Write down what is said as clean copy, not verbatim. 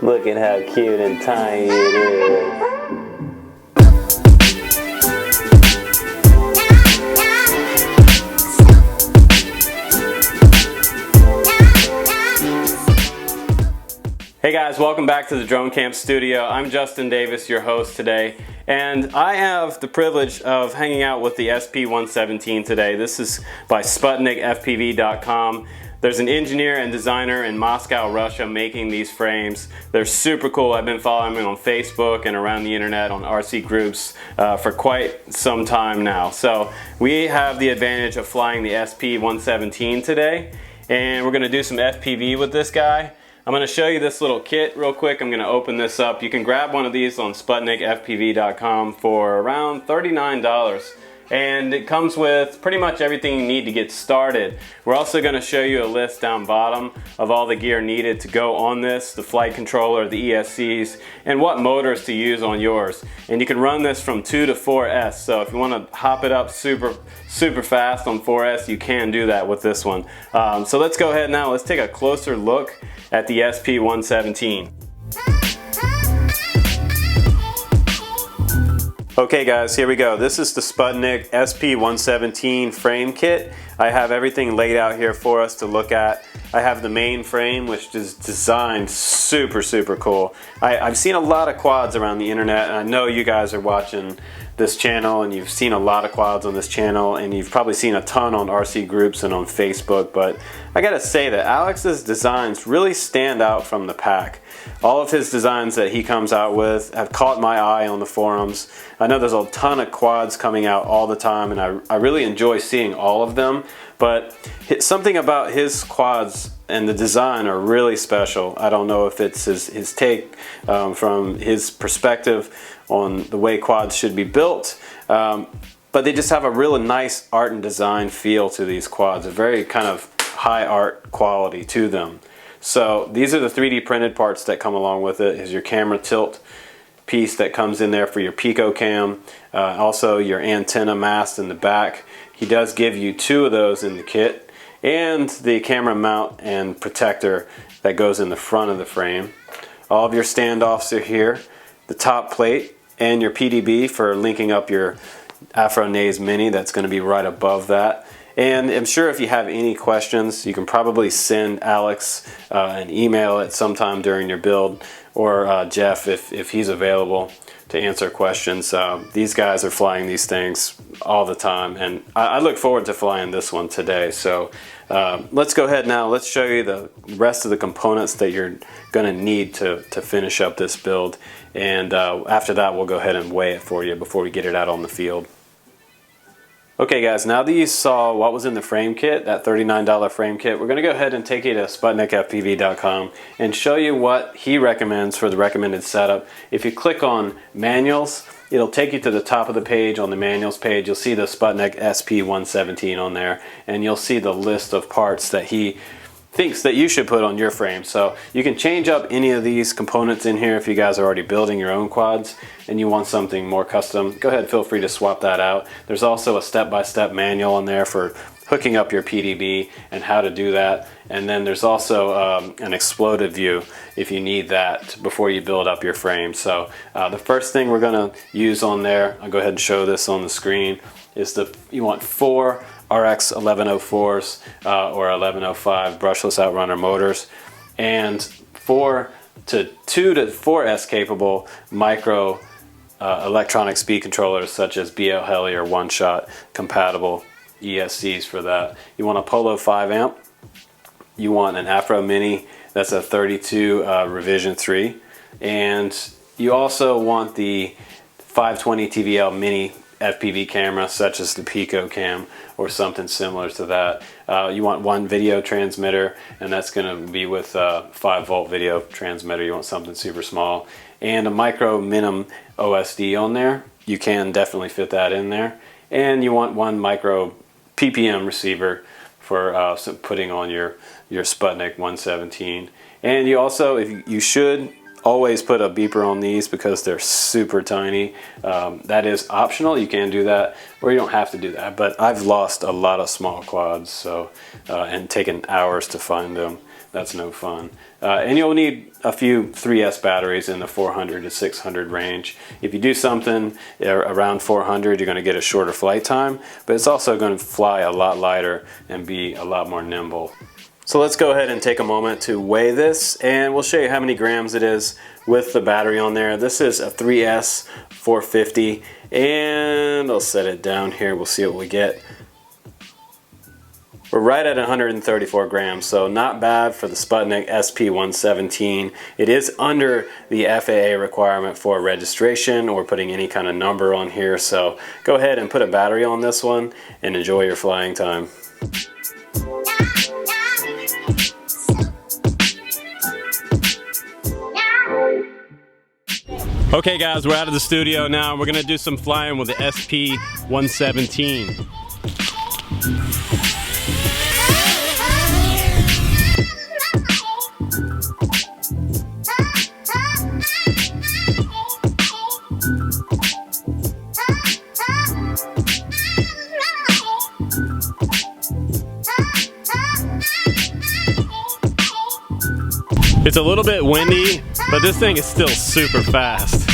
Look at how cute and tiny it is. Hey guys, welcome back to the Drone Camp Studio. I'm Justin Davis, your host today, and I have the privilege of hanging out with the SP117 today. This is by SPUTNIK FPV.com. There's an engineer and designer in Moscow, Russia making these frames. They're super cool. I've been following them on Facebook and around the internet on RC groups for quite some time now. So we have the advantage of flying the SP117 today, and we're going to do some FPV with this guy. I'm going to show you this little kit real quick. I'm going to open this up. You can grab one of these on SPUTNIKFPV.com for around $39. And it comes with pretty much everything you need to get started. We're also going to show you a list down bottom of all the gear needed to go on this, the flight controller, the ESCs, and what motors to use on yours. And you can run this from 2 to 4S, so if you want to hop it up super fast on 4S, you can do that with this one. So let's go ahead now, let's take a closer look at the SP117. Okay guys, here we go. This is the SPUTNIK SP117 frame kit. I have everything laid out here for us to look at. I have the main frame, which is designed super cool. I've seen a lot of quads around the internet, and I know you guys are watching this channel and you've seen a lot of quads on this channel, and you've probably seen a ton on RC groups and on Facebook, but I gotta say that Alex's designs really stand out from the pack. All of his designs that he comes out with have caught my eye on the forums. I know there's a ton of quads coming out all the time, and I really enjoy seeing all of them, but something about his quads and the design are really special. I don't know if it's his take from his perspective on the way quads should be built, but they just have a really nice art and design feel to these quads, a very kind of high art quality to them. So these are the 3D printed parts that come along with it. Is your camera tilt piece that comes in there for your Pico cam, also your antenna mast in the back. He does give you 2 of those in the kit, and the camera mount and protector that goes in the front of the frame. All of your standoffs are here, the top plate, and your PDB for linking up your Afro Naze Mini. That's going to be right above that. And I'm sure if you have any questions, you can probably send Alex an email at some time during your build, or Jeff if he's available to answer questions. These guys are flying these things all the time, and I look forward to flying this one today. So let's go ahead now. Let's show you the rest of the components that you're going to need to finish up this build. And after that, we'll go ahead and weigh it for you before we get it out on the field. Okay guys, now that you saw what was in the frame kit, that $39 frame kit, we're going to go ahead and take you to SPUTNIKFPV.com and show you what he recommends for the recommended setup. If you click on manuals, it'll take you to the top of the page. On the manuals page, you'll see the SPUTNIK SP117 on there, and you'll see the list of parts that he thinks that you should put on your frame. So you can change up any of these components in here if you guys are already building your own quads and you want something more custom. Go ahead, feel free to swap that out. There's also a step-by-step manual on there for hooking up your PDB and how to do that. And then there's also an exploded view if you need that before you build up your frame. So the first thing we're going to use on there, I'll go ahead and show this on the screen, is you want 4 RX 1104s or 1105 brushless outrunner motors, and 2 to 4S capable micro electronic speed controllers such as BL Heli or One Shot compatible ESCs for that. You want a Polo 5 amp, you want an Afro Mini, that's a 32 revision 3, and you also want the 520 TVL mini FPV camera such as the Pico cam or something similar to that. You want 1 video transmitter, and that's going to be with a 5-volt video transmitter. You want something super small, and a micro minim OSD on there. You can definitely fit that in there. And you want 1 micro PPM receiver for putting on your SPUTNIK 117. And you also, you should always put a beeper on these because they're super tiny. That is optional. You can do that, or you don't have to do that. But I've lost a lot of small quads, so and taken hours to find them. that's no fun. And you'll need a few 3S batteries in the 400 to 600 range. If you do something around 400, you're going to get a shorter flight time, but it's also going to fly a lot lighter and be a lot more nimble. So let's go ahead and take a moment to weigh this, and we'll show you how many grams it is with the battery on there. This is a 3S 450, and I'll set it down here. We'll see what we get. We're right at 134 grams, so not bad for the Sputnik SP117. It is under the FAA requirement for registration or putting any kind of number on here, so go ahead and put a battery on this one and enjoy your flying time. Okay guys, we're out of the studio now. We're gonna do some flying with the SP117. It's a little bit windy, but this thing is still super fast.